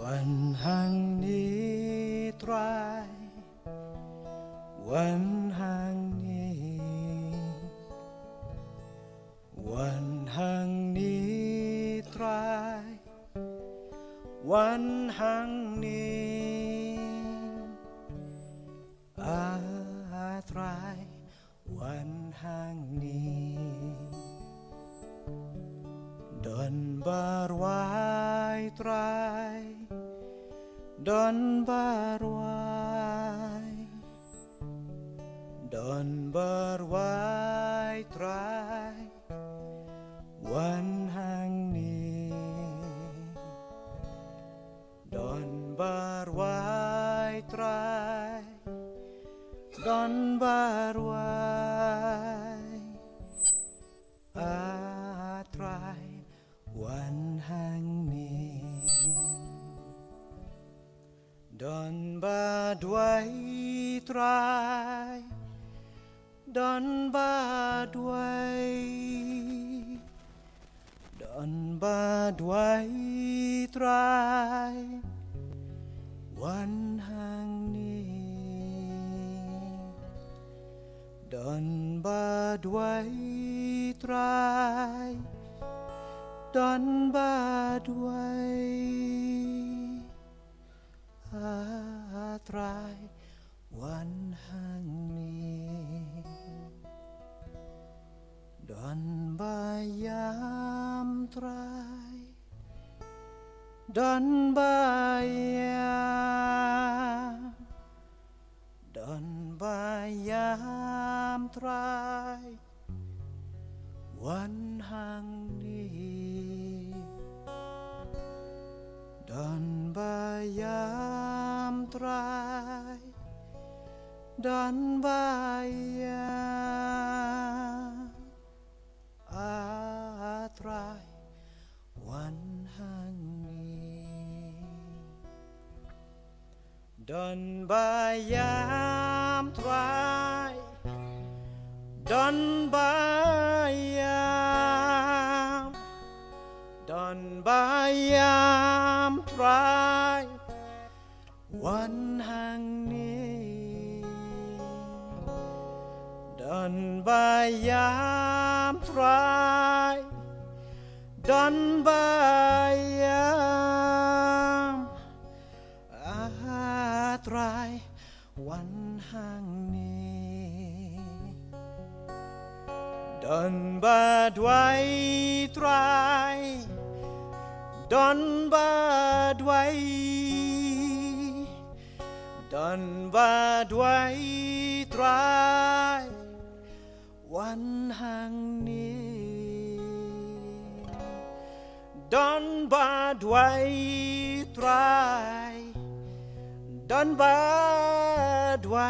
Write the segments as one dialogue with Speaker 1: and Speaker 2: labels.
Speaker 1: วันแห่งนี้ตรายวันแห่งนี้วันแห่งนี้ตรายวันแห่งนี้ตรายวันแห่งนี้ดอนบารวายตรายดอนบารวายดอนบารวายตรายวันแห่งนี้ดอนบารวายตรายดอนบารวายตรายวันแห่งนี้ดอนบาดไว้ตรายดอนบาดไว้ดอนบาดไว้ตรายวันแห่งนี้ดอนบาดไว้ตรายดอนบาดไว้ตรายวันแห่งนี้ดอนบายามตรายดอนบายามดอนบายามตรายวันแห่งนี้ดอนบายามตรายดอนบายามตรายวันแห่งนี้ดอนบายามตรายดอนบายามดอนบายามตรายวันแห่งนี้ดอนบายามตรายดอนบายามตรายวันแห่งนี้ดอนบาดไว้ตรายดอนบาดไว้ดอนบาดไว้ตรายวันแห่งนี้ดอนบาดไว้ตรายดอนบาดไว้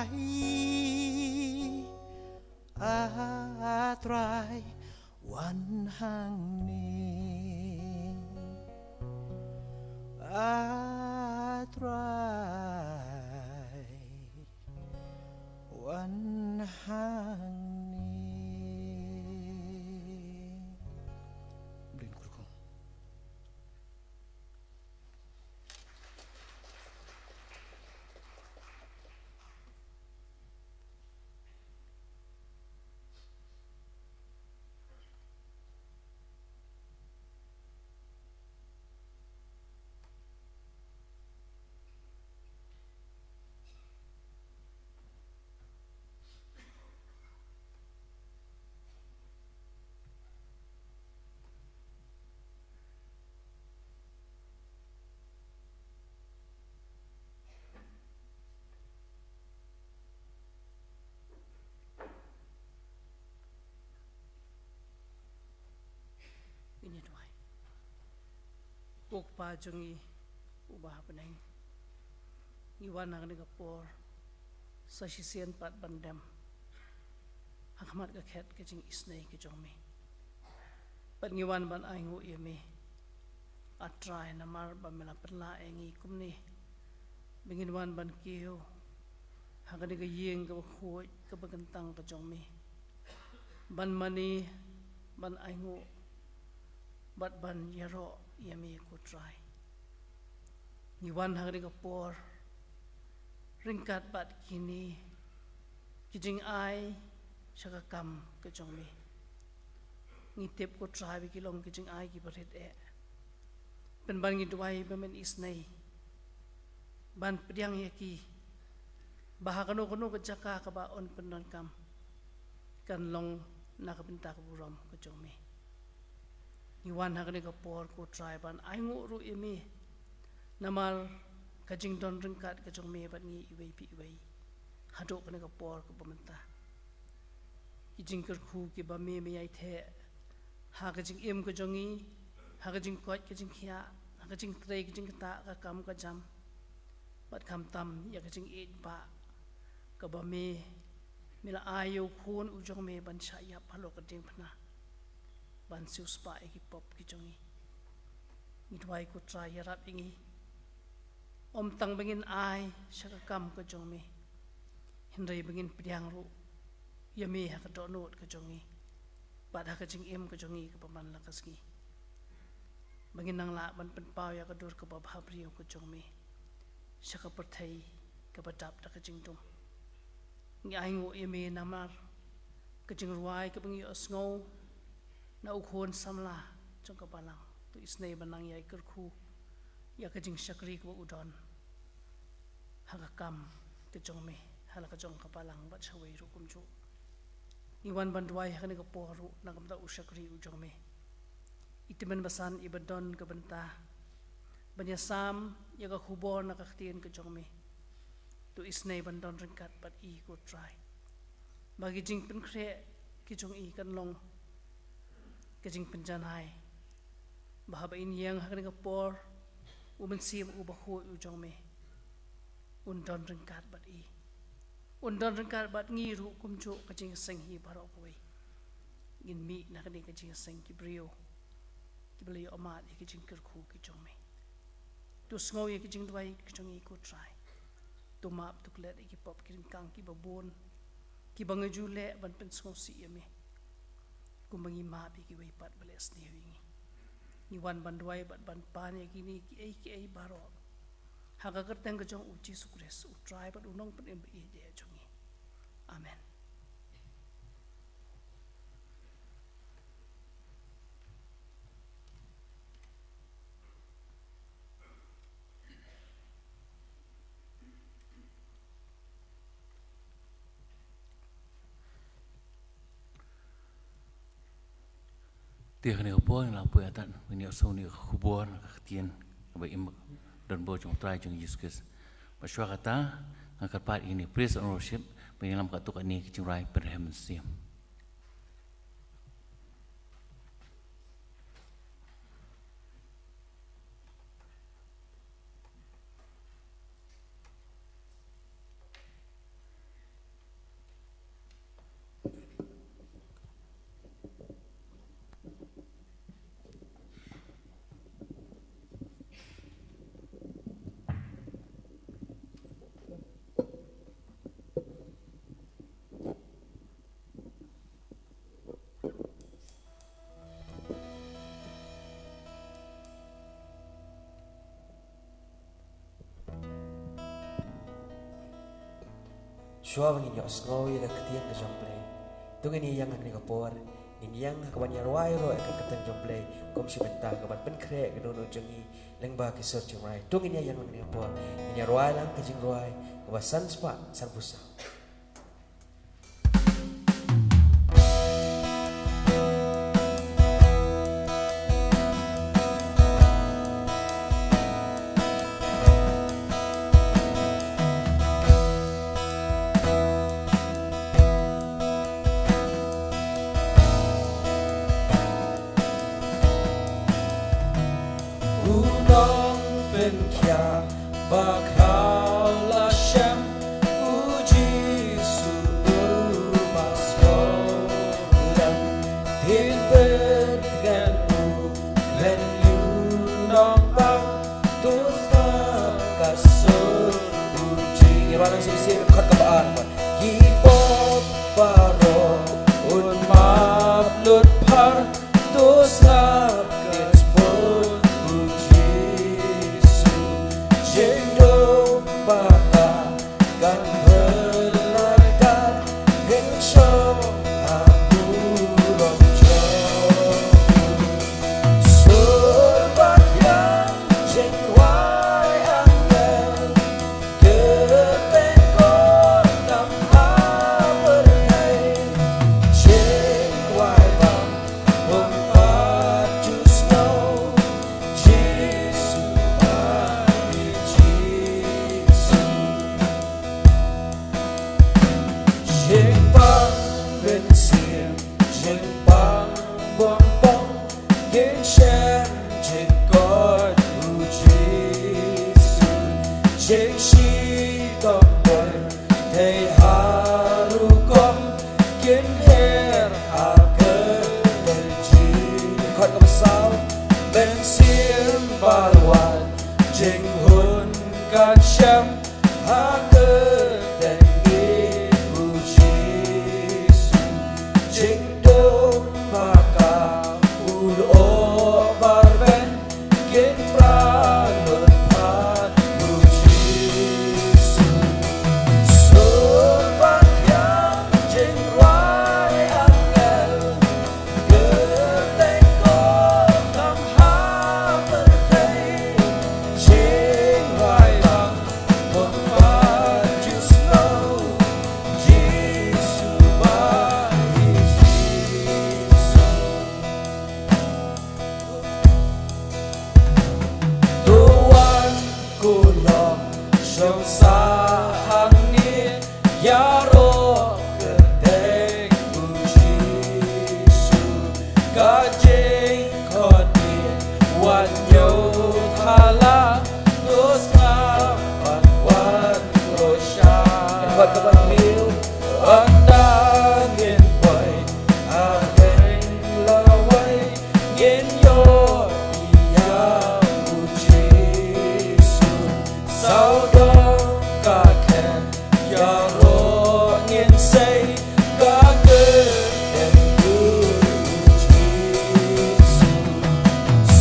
Speaker 1: ตรายวันแห่งนี้ตรายวันแห่ง
Speaker 2: ini doai ukpa jungi ubah peneng iwan nang ni kapor sasisian pat bandam hakmat ka khet ke jing isnei ke jongmi pat ngiwan ban aingu yemi atrai namar bamela perla engi kumni bingin wan ban kiu hakani ka yeng ka khoi ka bagantang ka jongmi ban mani ban aingu bat ban yaro yami ku try Iwan hagri kapor ringkat bat kini kijing ai syakakam kejong mi ngitip ko trabi kilong kijing ai ki barit penban ngidwai bemen isnai ban pediang yaki bahakano kono kejaka kabaon pendon kam kan long nakabentak buram kejong mi Iwan hagri kapor ko triban ai nguru imi namal kajing don ringkat kajong me bat ngi iwei pi iwei hadok kena kapor ke pemerintah kijing kerku ki ba me ai the ha kajing im kajongi ha kajing kot kajing khia ha kajing trei kajing ta ka kam ka jam bat kam tam ya kajing it ba ka ba me mila ayo khun ujong me ban sha ya phalo kajing phna ban siu spa ki pop kijongi nitwai ko try yarap ingi om tang bengin ai syakakam kajong me hindai bengin pediang ru yami ha ka donot kajongi bad ha kajing im kajongi ka paman lakasgi bengin nang la ban pen pau ya ka dur ka bab habriu kajong me syaka perthai ka badap da kajing tum ngi ai ngo yami namar kajing ruai ka bengi osngau na ukhon samla jong ka balang tu isnei banang yai kerku ya kajing syakri ko udon hakakam kejong me hala kajong kapalang bat sawai ru kumju Iwan bandwai hakani ka poru nagam ta usyakri ujong me itimen basan ibadon ka benta banyasam ya ka khubor na kakhtien kejong me tu isnei bandon ringkat bat I ko try bagi jing pen khre kijong I kan long kajing penjanai bahaba in yang hakani ka por umen sim ubakhu ujong me undon ringkat bat I undon ringkat bat ngiru kumjo kajing seng hi barok koi gin mi nakani kajing seng ki brio ki beli omat ki kajing kerku ki jong me tu sngow ye kajing dwai kajong I ko try tu map tu klet ki pop ki kang ki babon ki bangaju le ban pen sngow si ye me kumbangi map ki wei pat beles ni wingi Iwan bandwai bat ban pan ye kini ki ai barok hagagar teng kejong uji sukres utrai bat unong pen MBE de jongi amen
Speaker 3: Tiak ni apa yang lapu atan ini asal ni hubungan kektian bagi dan bocong try jong Yesus Paswa kata angkat part ini praise and worship penyelam katuk ini kecingrai perhem siam
Speaker 4: Shua bangin yo sngowi ka ketian ka jomplay. Tung ini yang agni kapor, ini yang kaban yarwai ro ka ketian jomplay. Kom si benta kaban pen kre ka dono jongi lengba ki sor jomrai. Tung ini yang agni kapor, ini yarwai lang ka jing roi kabasan spa san busa. baka kan berlatar gencong aku roncong surbat yang jengwai angel ketengkot tanpa bernai jengwai bang mempat jusno Yesus bagi Yesus jengpang bensin jengpang bongbong genshen jengkot Yesus jeng shi tông boy thầy harukom kiến her haker dan jin khot kam sao ben sim barwan jeng hun kan sham haker dan ibu Yesus jeng dom baka ulo barben gen pranut pat Yesus surbat yang jeng wai angel ketengkot tam ha bertei jeng wai bang mempat jusno Yesus bagi Yesus Tuhan kulo trong sahang ni yaro kedeng Yesus kajeng kodi wan yo thala dos kapan wan rosha wan kapan liu andangin boy abeng lawai ngin yo iya Yesus sao đông cả khen yaro ngin say cả cơ đen tu Yesus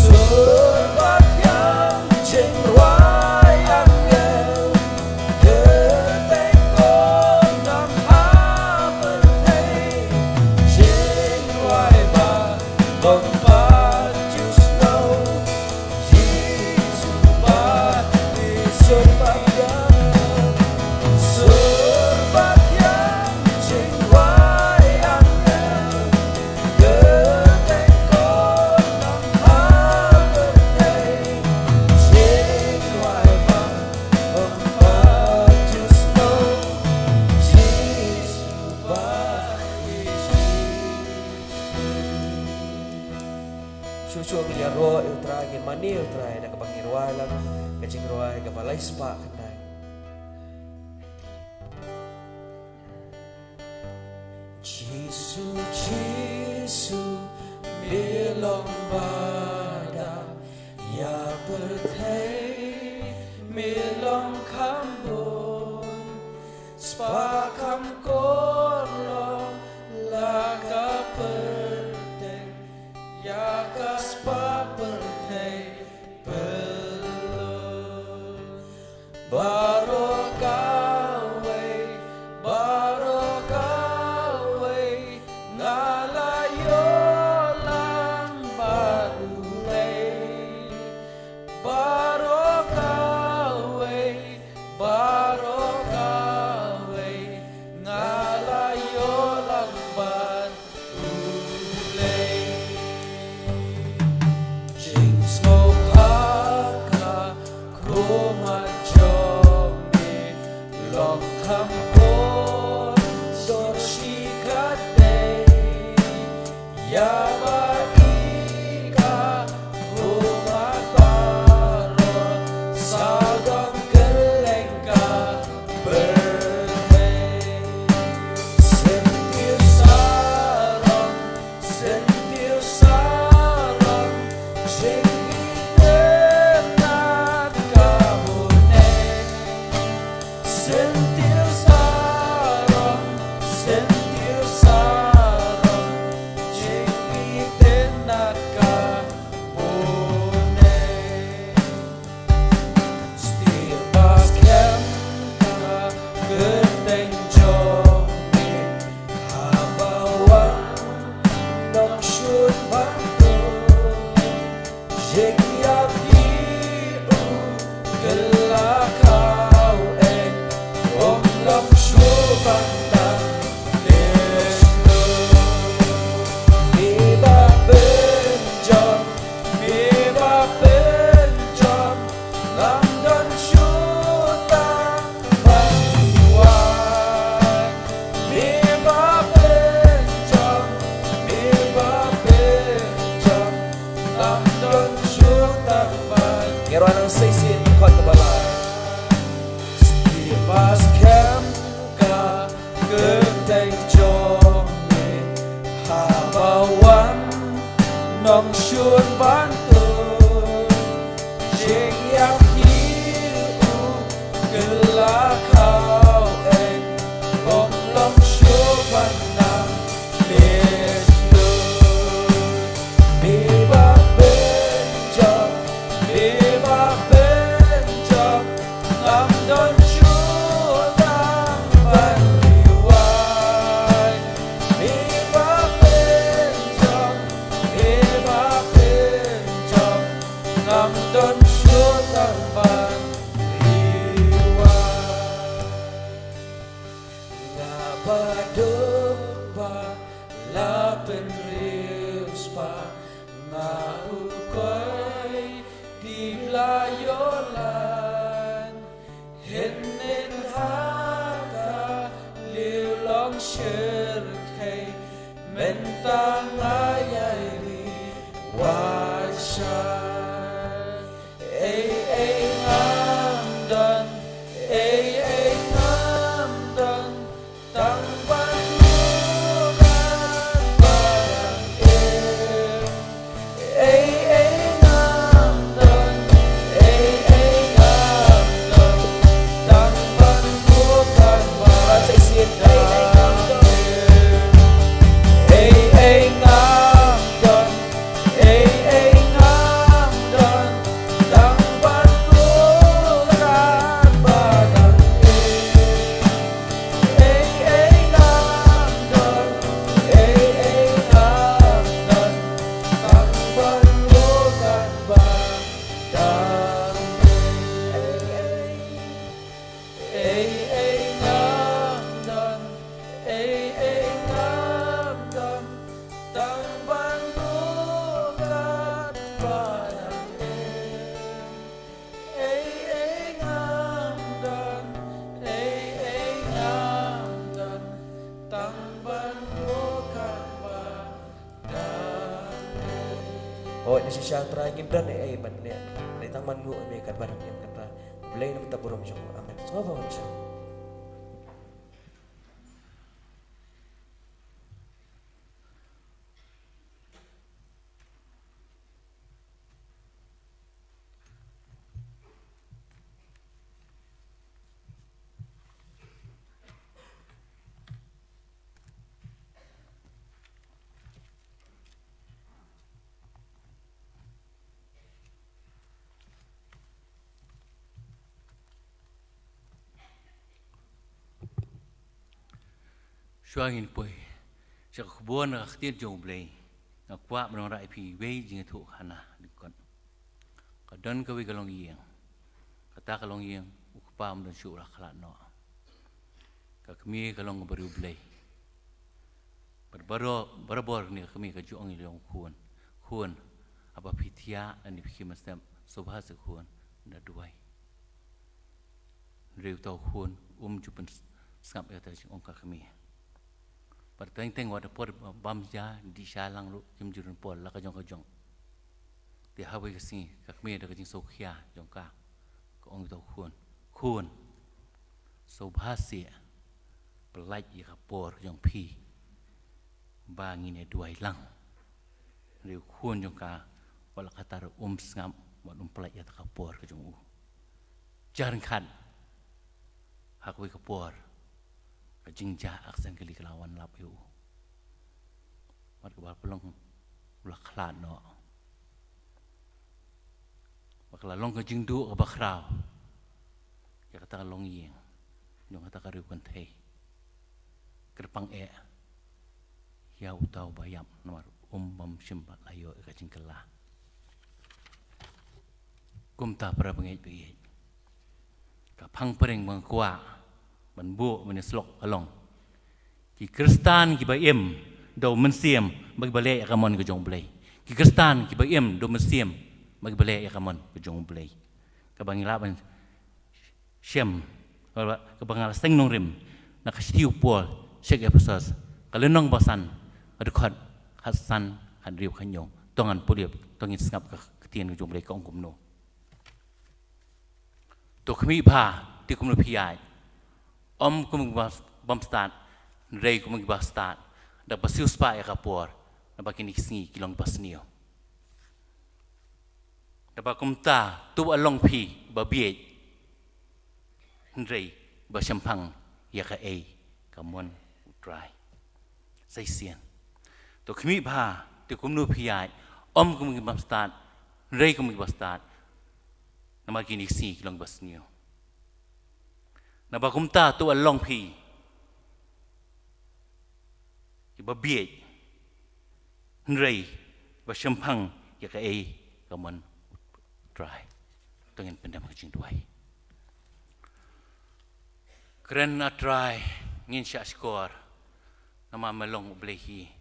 Speaker 4: surbat yang jeng wai angel ketengkot nam ha bertei jeng wai ba mempat jusno Yesus bagi surbat yang jeng wai angel ketengkot nam ha bertei jeng wai ba mempat jusno Yesus bagi Susu punya roh ultra ingin mani ultra ada kebangi roh lang kecing roh kebalai spa kendai Yesus belong pada ya bertei melong kambon spa kam kolo laka perteng ya kaspa pertei belon barokawai ngalayo lang barulay barokawai ngalayo lang barulay Jings ngopaka kromajomi long kampon dorshikate yabaika kumatbaro sadam kelengka berhei sentir sarang jengiternat kabune sentir sarang jengit Ang shirkay Mentang ayayri Washan Ay ngamdan Ay ngamdan Tang bandugan barang Ay ngamdan Ay ngamdan Tang bandugan barang Sa isin Oh, nasi siya try gibran ay man niya. Nitang man mo may kadbarang niya kanta. Blay naman taburom siya. Amen. So ba siya?
Speaker 3: Suangin poi, saya kebuan nak khtian jong blay, nak kuat menorang IP way jing tu hana dikon. Kadon kawi kalong iyang, kata kalong iyang ukpam dan syurah kalat no. Kami kalong baru blay, berbor ni kami kajuang ilong kuan, apa pitia dan dipikir mesti sobha sekuan dah duai. Riu tahu kuan jupan skap kata jing ongkar kami. Perteng wadah por bamja di salang lu jemjurun por la kajong dia hawe kasi kakme da kajing sokhia jongka ko ong to khun sobhasi pelaj ya por jong pi bangine duai lang riu khun jongka wala katar ngam wadum pelaj ya ta por kajong u jaran khan hakwe ka por kajingja aksan kali kelawan lap eu mat kebal pelong ulah klan no bakla long kajing du ka bakrao ya kata long yeng nyong kata kariu kan thei kerpang ya utau bayam nomor bam simba layo kajing kala kumta para pengai pe ka phang pereng bang kwaมันบุมันสลกอลองกีคริสตานกีบะเอ็มโดมันเสียมบักบะเลยกะมอนกะจงเบลยกีคริสตานกีบะเอ็มโดมันเสียมบักบะเลยกะมอนกะจงเบลยกะบังลาบันเชียมกะบังลาเซ็งนงริมนักชิวปัวเชกเอฟซัสกะเลนองบาซันกะดคอดฮัสซันหันริวขันยงต้องอันปุเรียบต้องอินสงับกะเตียนกะจงเบลยกะองกุมโนตัวขมีพาที่กุมโนพิยายkumung bam start, rei kumung bam start, dah basiu spa ya kapor, dah bagi ni singi kilong basnio, dah bakumta tu along pi babiet, rei basampang ya ka kamon utrai, saisian, tu kami bah, tu kumnu piai, kumung bam start, rei kumung bam start, dah bagi ni singi kilong basnio. Nabakumta tu along pi, iba biet, nrei, basampang ya ka kamon try, tengin pendam kecing tuai. Keren na try, ngin siya skor, nama melong ublehi,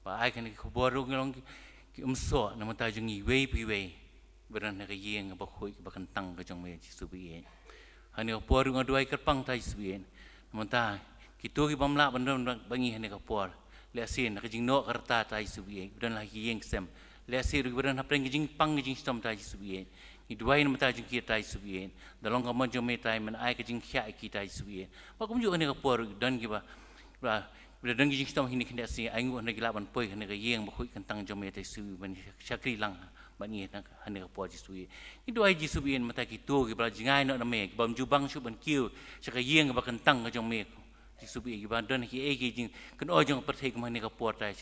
Speaker 3: ba ay kan kuboru ngilong ki umso, nama tajung iwei piwei, beran na kayeng bakhoy bakantang kajong may subiye. Hani opor ng aduay kerpang tayo subihin. Namunta Kitu ki bamla bandon bangi hene ka por. Le asin ka jing no karta tai subi dan lagi yang sem. Le asir badan hapreng jing pang jing stom tai subi. Ni duai na mata jing ki tai subi. Dalong ka mon jome tai men ai ka jing khia ki tai subi. Ba kum ju hene ka por dan ki ba dan jing stom hini kena si ai ngu hene ki laban poi hene ka yeng ba khoi kan tang jome tai subi ban syakri lang bani hene ka por ji subi. Ni duai ji subi mata ki tu ki ba jingai no na me bam ju bang shu ban kiu syaka yeng ba kan tang ka jome Subi iban don ki egi jing kan ojong perthai ke mana ka portai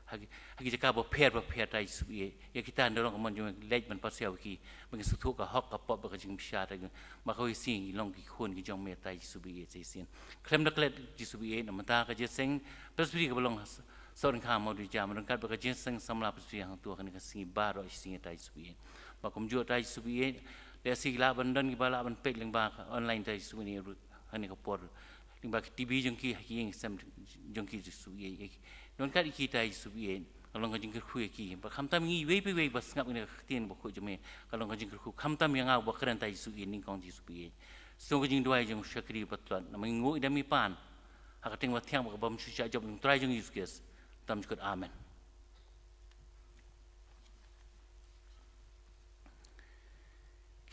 Speaker 3: hagi jaka ba pher tai subi ya kita ndorong ka monjong lej ban pasel ki bang suthu ka hok ka pop ka jing bisha ta ma ko sing long ki khun ki jong me tai subi e sin klem da klet ji subi e na mata ka je sing persbi ka belong sorang kha mo du jam ron kat ba ka je sing samla persbi hang tu kan ka sing baro sing tai subi ma kum ju tai subi e le sigla ban don ki bala ban pek leng ba online tai subi ni hani ka por Limba TV jengki yang sem jengki subi non kat kita subi kalau ngajing kerku ki ba khamtam ngi wei bas ngap ni tien bokho jeme kalau ngajing kerku khamtam yang ngau bakran tai subi ning kong ji subi so ngajing duai jeng syakri patlan namai ngu idami pan hakating wa thiang ba bam sya job ning try jeng yuskes tam jukut amen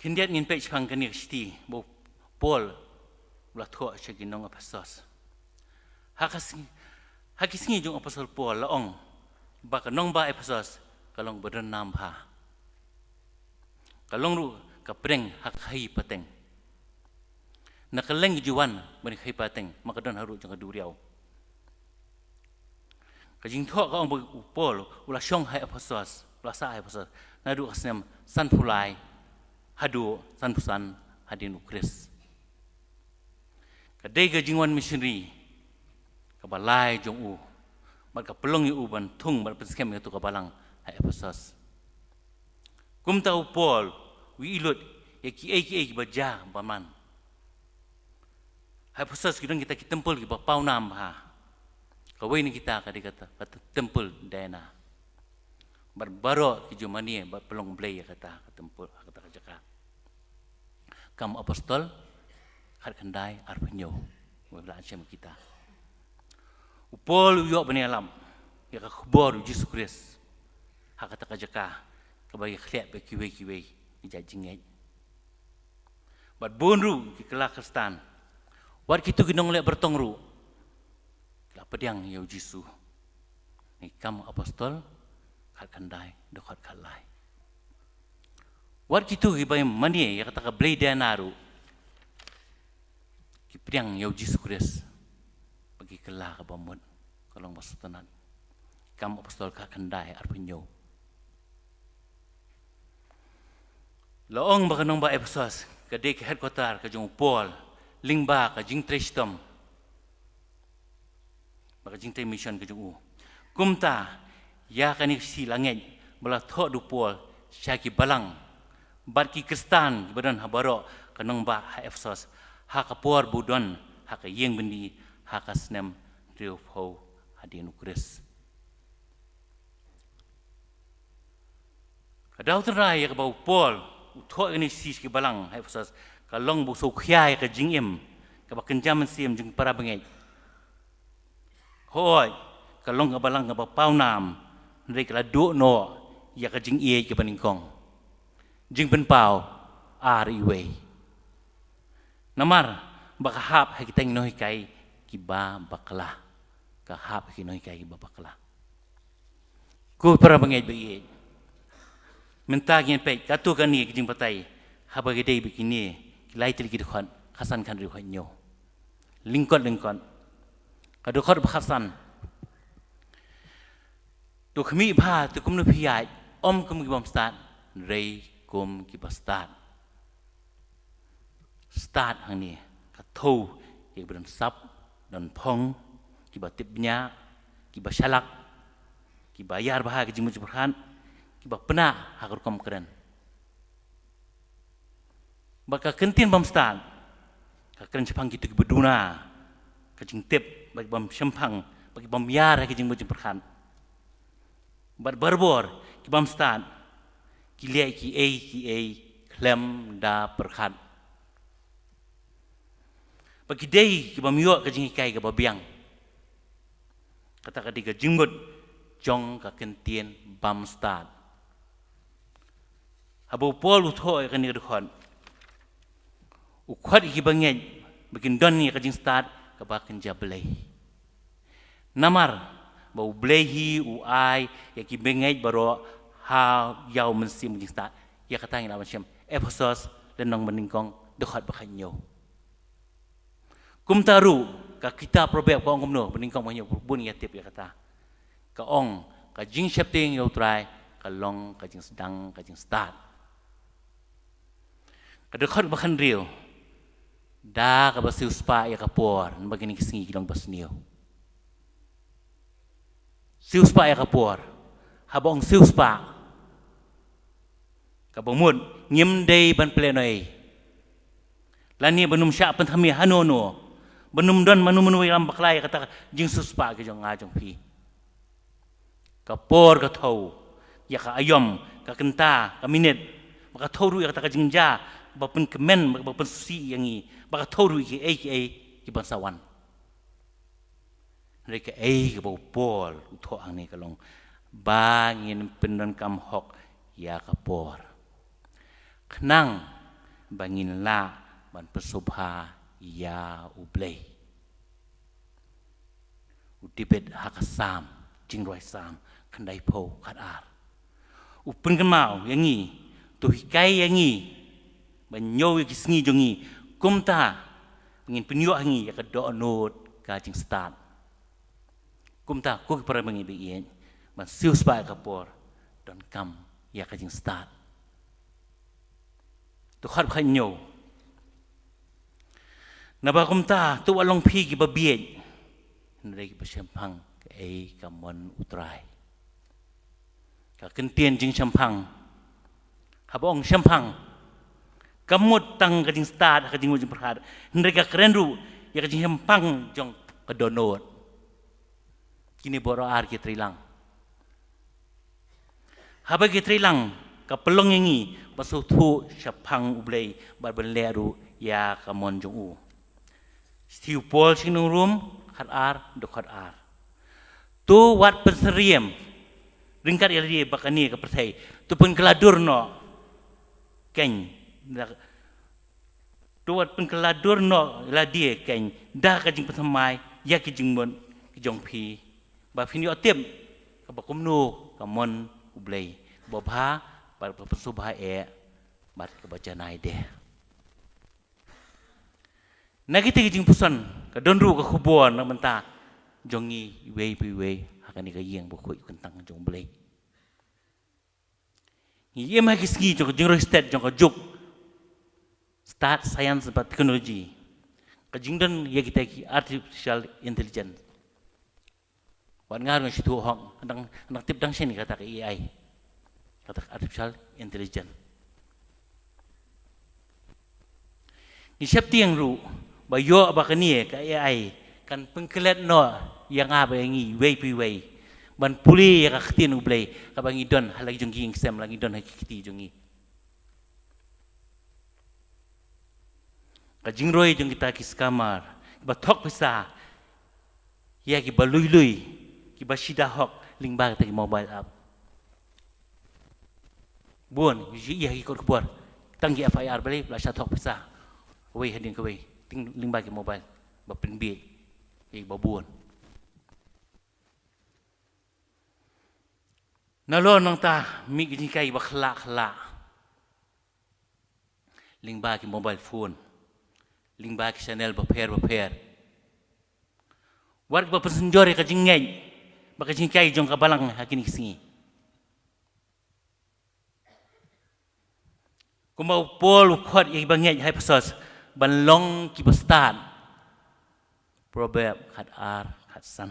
Speaker 3: kindiat ngin pe chang kan ni sti bo pol ulah thok syagi nong apasos hakisingi jong apasol Paul laong baka nong ba apasos kalong badan namha kalong ru kapreng hak hai pateng nakaleng juwan bani hai pateng makadon haru jong duriau kajing thok ka ong Paul ulah syong hai apasos ulah sa hai apasos nadu asnem san pulai hadu san pusan hadin ukris Kadai ka jingwan missionary ka balai jong u mat ka pelong yu ban thung mat peskem tu ka balang hai apasas kum tau Paul wi ilut ya ki baja baman hai apasas kita ki tempel ki ba pau nam ha ka wei ni kita ka dikata ka tempel dana barbaro ki jumani ba pelong blay kata ka tempel kata jaka kam apostol Har kendai arpenyo, wala ancam kita. Upol uyok bani alam, ya kakhbor Yesus Kristus. Hakata kajaka, kabaya khliat be kiwe ijajingai. Bat bonru ki kelak Kristen. Wat kitu ginong le bertongru. Kelak pediang ya Yesus. Ni kam apostol har kendai dokhat kalai. Wat kitu ki bayam mani ya kata ka blay danaru. Kipriang yau Yesus Kristus bagi kelah ke bamut kalau masuk tenan kamu apostol ka kendai arpenyo laong ba kanong ba Ephesus ka de ke headquarter ka jong Paul lingba ka jing trestom ba ka jing tre mission ka jong kumta ya kanik si langit bala tho du Paul syaki balang bat ki Kristen badan habaro kanong ba Ephesus Hakapor budon, haka yeng bendi, haka snem riuphau hadin ukris. Kadau terai ya kabau Paul, uthok ini sis ke balang, hai pasas kalong busu khiai ke jingim, kabak kenjaman sim jing para bengai. Hoi, kalong ke balang kabak pau nam, ndai kala do no, ya ke jing ie ke baningkong. Jing pen pau, ariwei. Namar bakahap hai kita nginohi kai kiba bakla kahap nginohi kai kiba bakla ku para bangai be minta ngin pe katu kan ni kijing patai haba gede bikini kilai tel ki khon khasan khan ri khonyo lingkon kadu khot khasan tu khmi bha tu kum nu phiyai om kum ki bom stat rei kum ki bastat start hang ni ka thau ye bran sap dan phong ki ba tipnya ki ba shalak ki bayar bah ki jimu jubran ki ba pena hakor kom keren baka kentin bam start ka keren chapang ki tu ki beduna ka jing tip bagi bam shampang bagi bam yar ki jimu jubran bar barbor ki bam start ki le ki klem da perkhat bagi day ki bamiyo ka jing kai ka babiang kata ka diga jingmut jong ka kentien bam start habo pol utho ka ni dukhon ukhot ki bangej bikin don ni ka jing start ka ba kan jablay namar bau blehi uai ya ki bangej baro ha yaw mensim jing start ya kata ngin awan syam episos dan nong meningkong dekat bakhanyo kum taru ka kita probeb ka ong kumno meningkong banyo bun ya tip ya kata ka ong ka jing shapting yo try ka long ka jing sedang ka jing start ka dekat bakhan rio da ka basiu spa ya ka por bagini kisingi kilong basnio siu spa ya ka por habong siu spa kabomud ngim day ban plenoi lani benum sya pen thami hanono benum don manum lam baklai kata jing suspa ke jong ngajong pi kapor ka thau ya ka ayom ka kenta ka minit maka thau ru ya kata ka jingja ba pen kemen ba pen si yangi ba ka thau ru ki ki ban sawan reka ke ba pol utho ang ni kalong bangin pendon kam hok ya kapor kenang bangin la ban pesubha ya ublay udibet hakasam jingroi sam kandai po khatar upun kemau yangi tu hikai yangi banyo ki sngi jongi kumta ngin penyo hangi ya ka donot ka jing start kumta ko para mangi bi yen ban sius ba ka por don kam ya ka jing start tu khat khanyo nabakumta tu along pi ki babiet nrei ki pasyampang ka ka mon utrai ka kentien jing syampang habong syampang kamut tang ka jing start ka jing jing perhad nrei ka kerenru ya ka jing syampang jong ka donot kini boro ar ki trilang haba ki trilang ka pelong yangi basu thu syapang ublei bar benleru ya ka mon jong u Stiu pol sinung room khat ar do khat ar tu wat penseriam ringkat iri bakani ka perthai tu pun keladur no ken tu wat pun keladur no la dia ken da ka jing pertamai ya ki jing mon ki jong phi ba phini otiem ka bakum nu ka mon ublei bo bha ba pesubha bat ka baca nai de Nagiti jing pusan ka donru ka khubon na menta jongi wei pi wei hakani ka yeng bo khoi kentang jong blei ni yem ha kisgi jong jing state jong ka juk start science and technology ka jing don ya kita ki artificial intelligence wan ngar ngi situ hong nang tip dang sen kata ka AI kata artificial intelligence ni safety yang ru bayo bakani ka AI kan pengkelet no yang apa yangi wei pi wei ban puli ya ka khtin ublei ka bangi don halagi jongi exam lagi don hakiti jongi ka jingroi jong kita kis kamar ba thok pisa ya ki balui lui ki basida hok lingba ta mobile app buon ya ki kor kbor tangi FIR bali la sha thok pisa wei hadin ka wei ting lingba ki mobile ba penbi ei babuon nalo nang ta mi ki kai ba khla lingba ki mobile phone lingba ki channel ba pher war ba pasenjore ka jingeng ba ka jingkai jong ka balang hakini singi kumau pol khot ei bangej hai pasos banlong ki bastan proverb khat ar khat san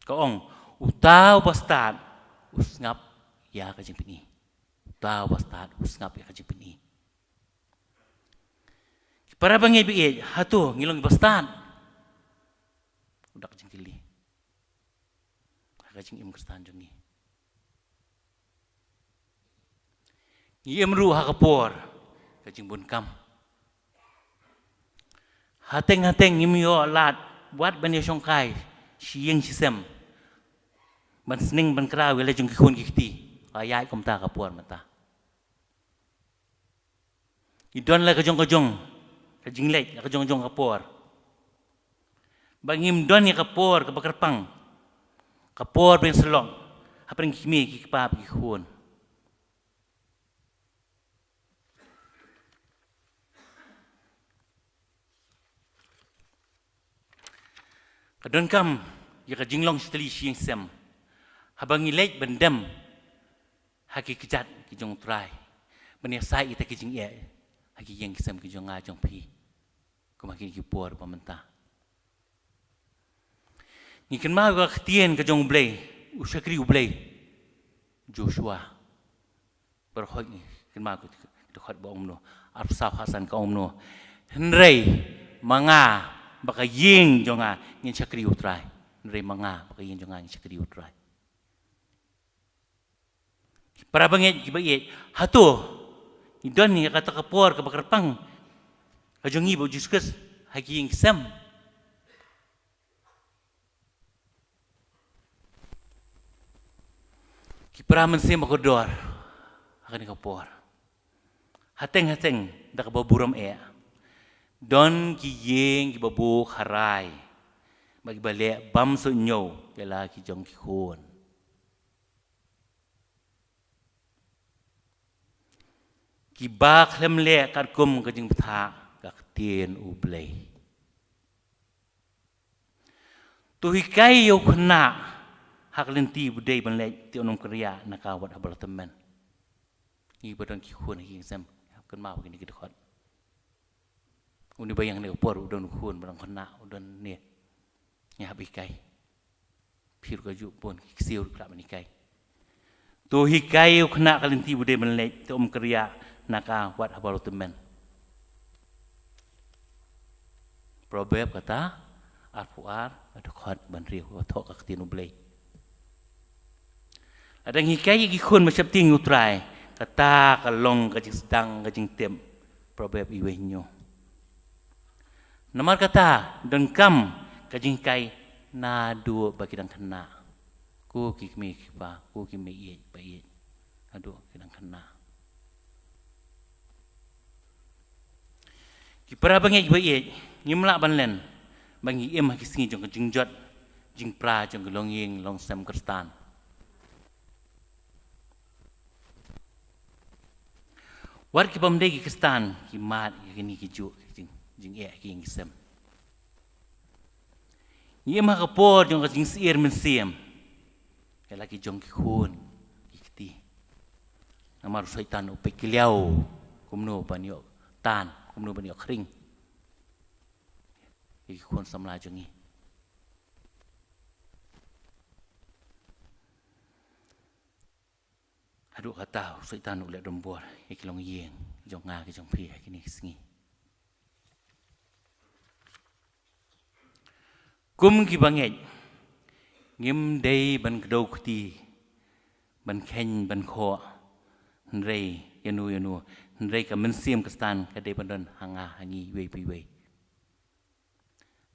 Speaker 3: ka ong utau bastan usngap ya ka jingpini utau bastan usngap ya ka jingpini para bangej bi hatu ngilong bastan udak jingtili ka jing im kristan jongi yem ru ha kapor ka jing bun kam hateng ngimio lat wat ban yo songkai sieng sisem ban sning ban kra wele jong khun kiti ayai kom ta kapor mata idon la kajong kajing lek kajong kapor bangim don ni kapor ka bakarpang kapor ben selong apeng kimi ki pap ki khun kadon kam ya ka jinglong steli sieng sem habang ilek bendem haki kejat ki jong trai bani sai ita ki jing ye haki yang sem ki jong nga jong pi ko makin ki por pamenta ni kan ma ka tien ka jong blei usakri ublei Joshua berhoi ni kan ma ko khot ba om no ar sa hasan ka om no henrei manga baka ying jonga ngin sakri utrai nre manga baka ying jonga ngin sakri utrai para banget ki baye hatu idon ni kata kapor ka bakarpang ka jongi bo juskus hagi ying sam ki para mense makodor akan kapor hateng dak baburam don ki yeng ki babu harai bagi balik bam so nyo kala ki jong ki khon ki ba khlem le kat kum ka jing tha ka tien u blei tu hi kai yo khna hak lenti budai ban le ti onom kriya nakawat abalatamen ni badon ki khon hi sam kan ma begini ki dekat uni bayang ni opor udon khun barang khna udon ni nya habikai phir ka ju pon siur kra manikai to hikai khna kalinti bude menlek to kriya naka wat habarutemen proverb kata arfuar adkhot ban riu thok ka tin ublei adang hikai ki khun macam ting utrai kata kalong ka jing sedang ka jing tem proverb iwenyo nomor kata dan kam kajing kai na dua bagi dan kena ku kikmi ba ku kimi ye ba ye adu kidang kena ki para bangi ba ye ngimla banlen bangi em kisingi jong jing jot jing pra jong long ying long sam kristan war ki pamde ki kristan ki mat ki ni ki ju jing ki yang sem ye ma kapor jong jing sier men siem kala ki jong ki khun ikti namar syaitan upek kiliau kumno banyo tan kumno banyo khring ki khun samla jongi adu kata syaitan ulek dombor ikilong yeng jong nga ki jong pi kini singi kum ki banget ngim dei ban kdo khti ban khen ban kho rei yanu rei ka men sim kastan ka dei ban hanga hangi we pi we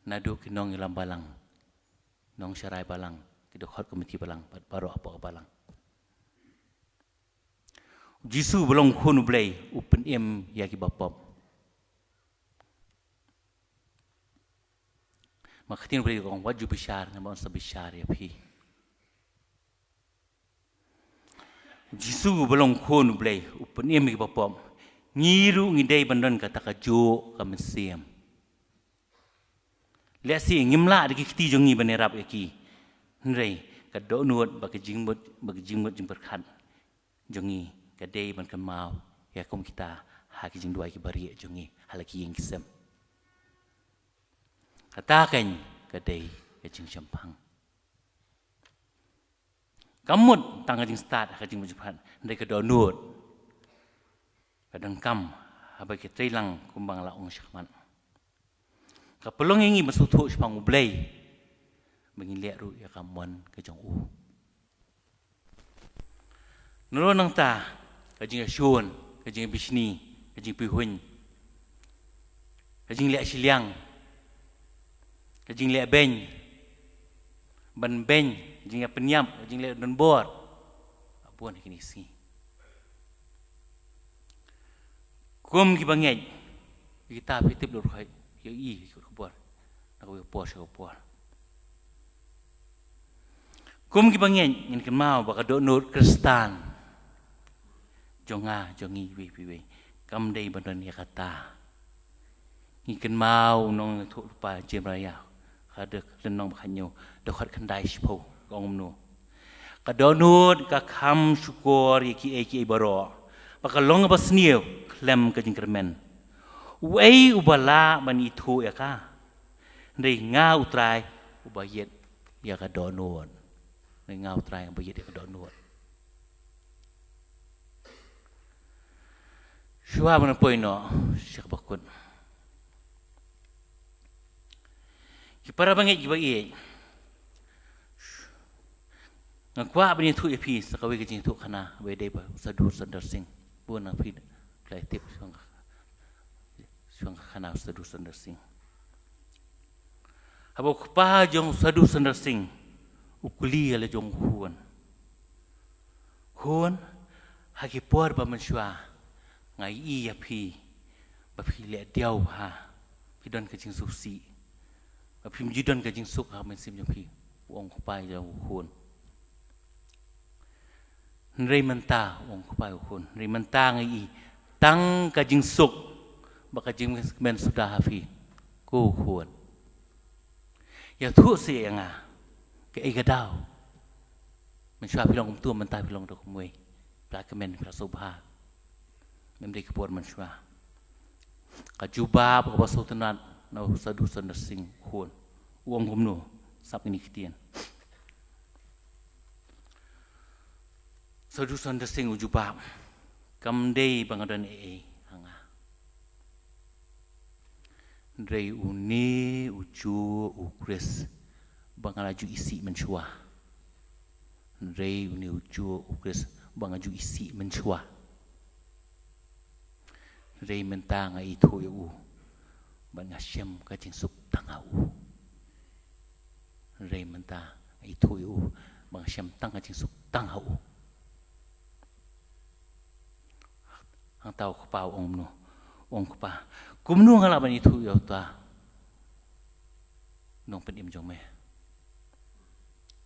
Speaker 3: nadu ki nong ilam balang nong syarai balang ki do khot komiti balang baro apa balang jisu belong khunu blei upen em ya ki bapop maktin beri kong wajib besar nama orang sebesar ya pi. Jisu belum khon belai upen em ki bapom ngiru ngidai bandon kata kajo kamesiam. Lihat si ngimla di kiti jongi banerap eki. Nrei kado nuot bagi jingmut jing berkat jongi kadai ban kemau ya kom kita haki jing dua ki bari jongi halaki yang kisem. Katakan kadai kajing campang. Kamut tang kajing start kajing berjumpa. Ndai kedua nut. Kadang kam abai kita hilang kumbang laung syakman. Kapelong ingi masutuk sepang ublay. Mengiliak ru ya kamuan kajang u. Nurun nang ta kajing asyun, kajing bisni, kajing pihun. Kajing liak siliang. Kajing le beng. Ban beng, kajing le penyam, kajing le don bor. Abuan kini si. Kum ki bangej. Kita pitip lor khai. Yo I ki bor. Nak bor sa bor. Kum ki bangej ngin kan mau baka do nur Kristan. Jonga jongi wi. Kam dei bandon ya kata. Ngin kan mau nong thu pa jem raya. Kadek lenong bakhanyo dokhat khandai sipo gong nu. Kadonut ka kham syukur ki baro. Baka long ba sniu klem ka jingkermen. Wei ubala man itu ya ka. Ndai nga utrai ubayet ya ka donut. Ndai nga utrai ubayet ya ka donut. Shua mana poino syek bakun. Para bangit giba iye. Ngakwa bani tu epi sakawi kejing tu kana wede ba sadur sandar sing buan api klai tip suang kana sadur sandar sing. Habo kpa jong sadur sandar sing ukuli ala jong huan. Huan haki por ba mansua ngai i api ba pi le diau ha pidon kejing susi. Pim jidon kajing suk ha men sim jong pi wong kpai ja hun nrei menta wong kpai hun nrei menta ngai tang kajing suk ba kajing men sudah hafi ku hun ya thu se nga ke ai gadau men swa pilong tu menta pilong dok mui pla kemen pla sobha mem de kepor men swa kajuba ba basotenan na sadu sing hun uang humno sap ini kitian sadu sing ujubab kamdei bangadan hanga ndrei uni uju ukres bangalaju isi menchua ndrei uni uju ukres bangaju isi menchua ndrei mentang ai thu yu ban ngasyam kajing suk tangau rei menta itu yu ban ngasyam tang kajing suk tangau hang tau kpa ong kpa kumnu ngala ban itu yu ta nong penim jong me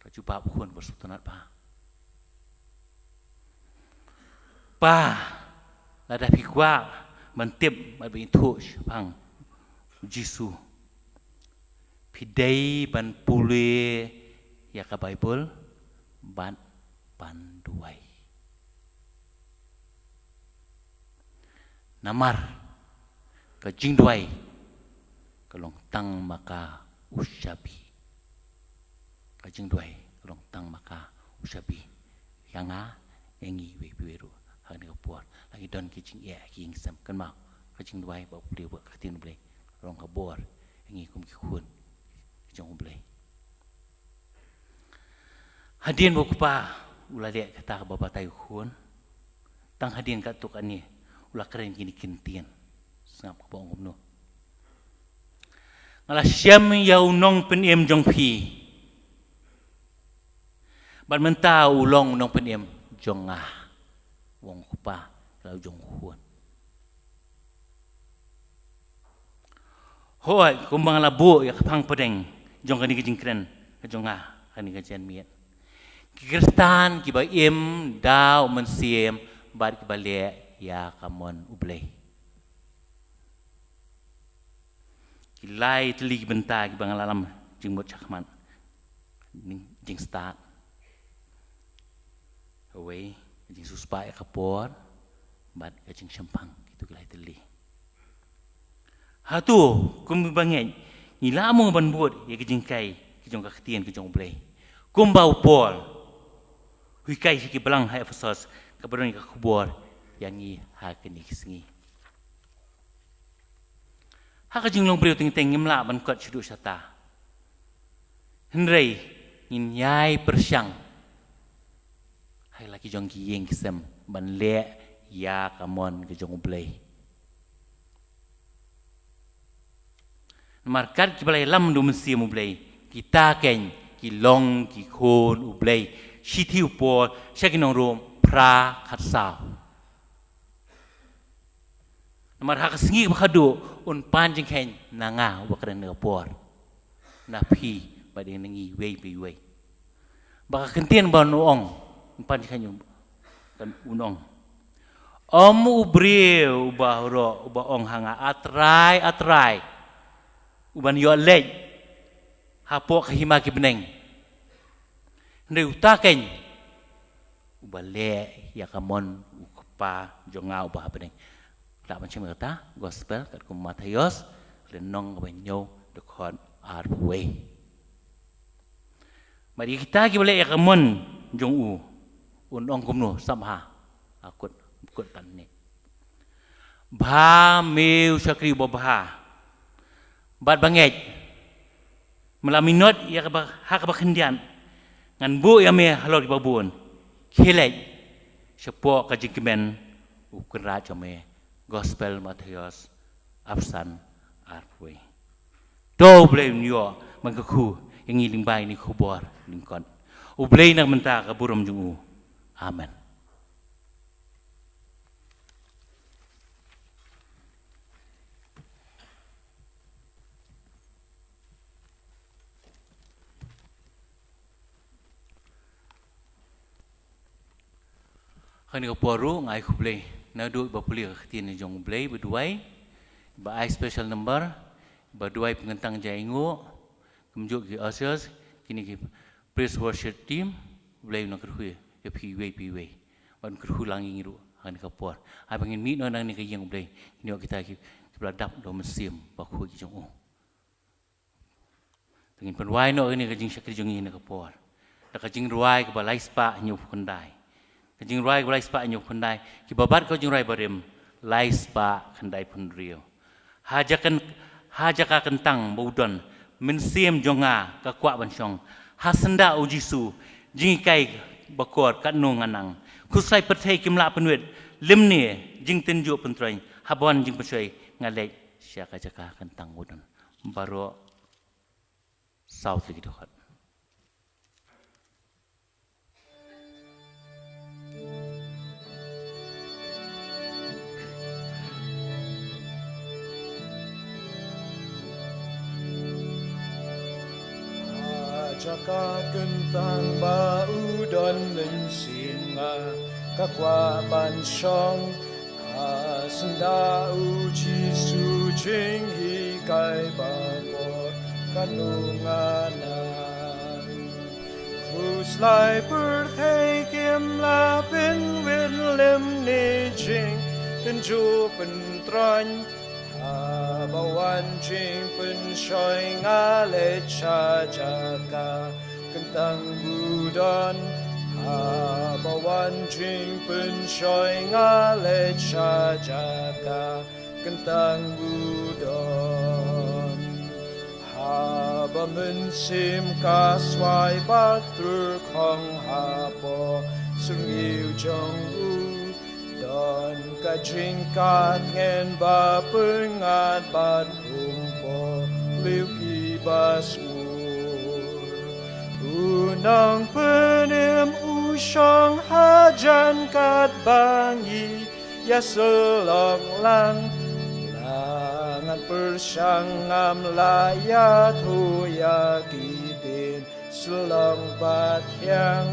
Speaker 3: raju pa khon bersutanat pa lada pikwa mantip ban itu pang Jisu pidai ban pule ya ka Bible ban panduai namar ka jingduai kalong tang maka usyabi ka jingduai kalong tang maka usyabi yanga yangi we biru hani kapur lagi don kijing ya king sam kan mau ka jingduai ba pule ba ka tin bule rong kabor ingi kum khun jong blai hadien bukpa ula dia kata baba tai khun tang hadien ka tuk ani ula keren kini kintian sangap bong no ngala syam yau nong penem jong pi ban menta ulong nong penem jong ah wong kupa lau jong khun hoi kumbang labu ya kapang pedeng jong kani kijing kren jong ah kani kajian miet Kristan kiba im dau mensiem bar kibale ya kamon ublei kilai teli benta kibang lalam jing mot chakman jing start away jing suspa ya kapor bar kajing sempang itu kilai teli hatu kum bangen ilamu ban buat ya kijing kai kijong ka ketian kijong blai kum bau pol hui kai ki belang hai fasos ka badon ka kubor yang i ha kini kisngi ha ka jing long breu ting ting ngimla ban kot chidu sata hendrei ngin yai persyang hai laki jong ki yeng kisem ban le ya kamon kijong blai markat ki balai lam du mesim ublei kita ken ki long ki khon ublei shithi upor shakinong rom pra khatsau mar hak singi khadu un pan jing ken nanga wakran ne por na phi ba de ngi wei bi wei ba kentien ba no ong pan jing ken kan unong ubreu ba ro ba ong hanga atrai uban yo lej hapok hima ki beneng ndeu ta ken ubale ya kamon upa jonga uba beneng tak macam kata gospel kat ku Matius lenong ba nyo de khon arwe mari kita ki bale ya kamon jong u unong kumno samha akut tan ni bha meu sakri bobha bat banget melaminot ya ka hak ba kendian ngan bu ya me halor ba buon khilej sepo ka jingmen ukra chome gospel Matius absan arwe do blame yo man ka khu yang ngiling bai ni khubor lingkon ublei nak menta ka burum jungu amen. Kani ko poru ngai khublei na du ba puli khtin jong blei beduai ba ai special number ba duai pengentang jaingo kumjuk ki asias kini ki praise worship team blei na khui ke pi ban khui langi ngiru kani ko por ai bangin mi no nang ni ke jong blei ni kita ki bladap do mesim ba khui ki jong o tengin penwai no ni ke jing sakri jong ni ko por da ka jing ruai ke ba lai spa nyu kundai jing rai balai spa nyuk khandai ki babat ko jing rai barim lai spa khandai pun rio hajaka kentang baudon mensiem jonga ka kwa bansong hasenda ujisu jing kai bakor kat no nganang khusai pathai kimla penwet limni jing tenju pentrain habon jing pasai ngalek syaka jaka kentang baudon baro south lagi dokat
Speaker 1: Jaka kentang bau dan lensinga kakwa bansong senda uji sujing hikai bakor kanunganan Kuslai berthei kim la bin win lim ni jing tenju pentrany bawan jing penshoy ngale chajaka kentang budon bawan jing penshoy ngale chajaka kentang budon haba mensim kaswai batru khong hapo sungiu jong don kajing kat ngen ba pengat bat rumpo liu ki basur unang penem usang hajan kat bangi ya selong lang langan persangam layat huya kidin selong bat yang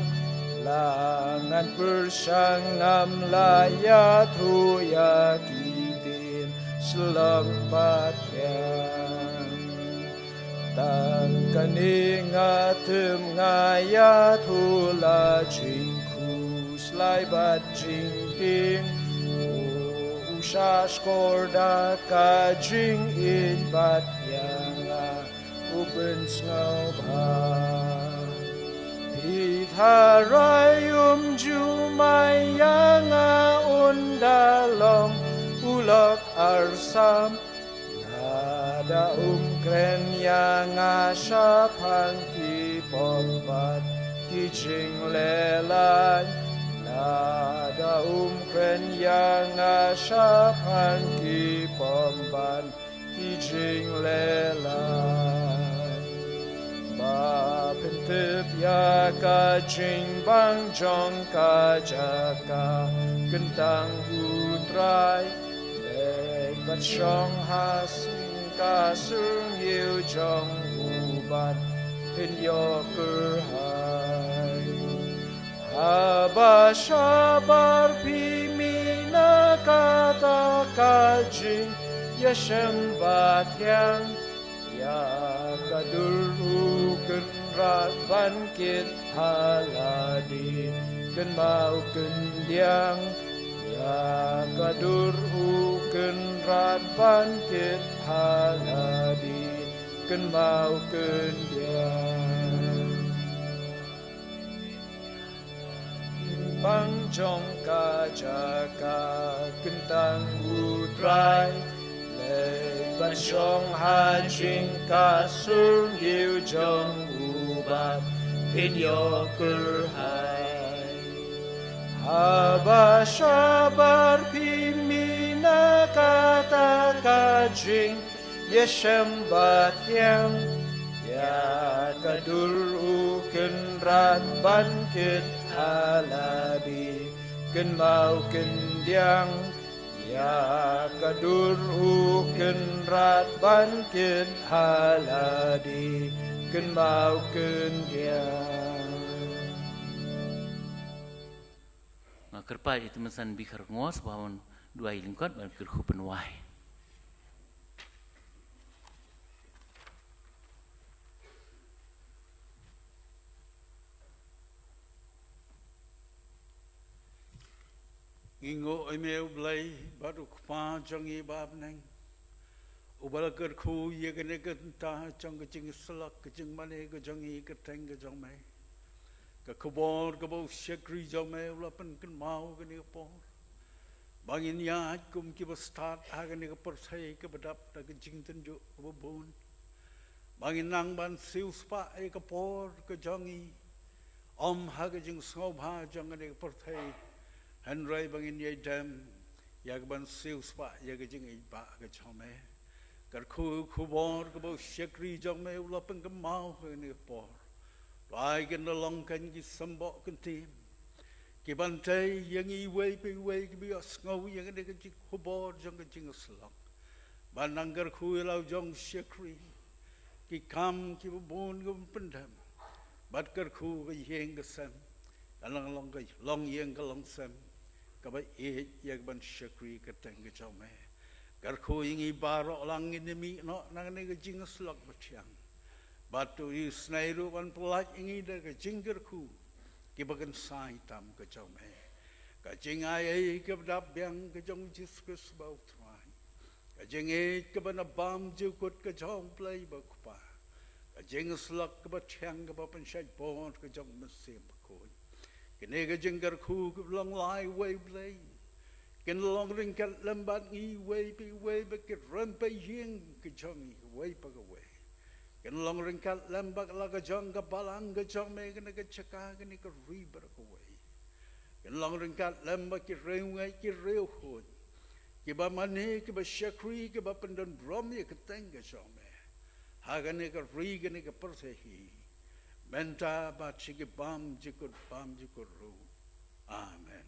Speaker 1: langan persangam layat huya kidin selang batyan tangkaning atem ngayat hula jingku slai bat jingting usas korda kajing in batyanga ubens ngauba Itharayum jumayanga undalong ulak arsam Nada kren yang asapang ki pompat kijing lelan Nada kren yang asapang ki pompat kijing lelan ya ka jing bang jong ka jaka kentang hutrai lek bat shong hasing ka sung yêu jong ubat in yo kerhai haba shabar pimina kata kajing ya shembat yang ya kadulu kenrat bangkit haladi ken mau kendiang ya kadulu kenrat bangkit haladi ken mau kendiang pangjong kajaka kentang utrai ban shong ha jing ka sung yêu jong ubat in yo kerhai haba shabar pimina kata kajing yeshem bat yang ya kadur uken rat bangkit haladi ken mau kendiang ya kadur uken rat bangkit haladi ken mau kendiang
Speaker 3: kerpai itu mesan bikar ngos bahwan dua ilingkot dan kerhupen wai
Speaker 5: Ingo email blay baru kpa jangi bab neng ubal ker khu ye gane ganta jang jing slak jing mane ke jangi ke teng ke jang mai ke kubor ke bau shekri jang mai ulapan ken mau gane por bangin ya kum ki start ha gane ke persai ke bedap da ke jing tenju bubun bangin nang ban siu spa e ke por ke jangi om ha ke jing sngau bha jang gane ke persai Henry bangin ye dam yak ban siu spa yak jing ei ba ke chome kar khu bor ke bo shekri jong me ula peng ke mau ke ni por lai gen long kan ki sambo kan tim ki ban tai yang i wei ke bi ngau yang ne ke khu bor jong ke jing slong ban nang kar khu lau jong shekri ki kam ki bon ke pendam bat kar khu ke yeng ke sam long ke long yeng ke long sam kabai yak ban shakri ka teng ke chome kar khu ingi baro lang in mi no nang ne ke jing slok bachang batu i snairu ban pulak ingi da ke jing kar khu ki bagan sai tam ke chome ka jing ai ke dap byang ke jong jis ke sbau trai ka jing e ke ban bam ju kut ke jong play ba kupa ka jing slok ke bachang ke ba pan shai bon ke jong mesim ko kene ke jengkar khu ke long lai wei blai ken long ring kat lambat ngi wei be ke ram pe yeng ke jong wei pa ke wei ken long ring kat lambat la ke jong ke balang ke jong me kene ke chaka kene ke ri ber ke wei ken long ring kat lambat ke reu ngai ke reu khot ke ba mane ke ba shakri ke ba pendan rom ye ke teng ke jong me ha kene ke ri kene ke per se hi Menta bat chiki bam jikut ru. Amen.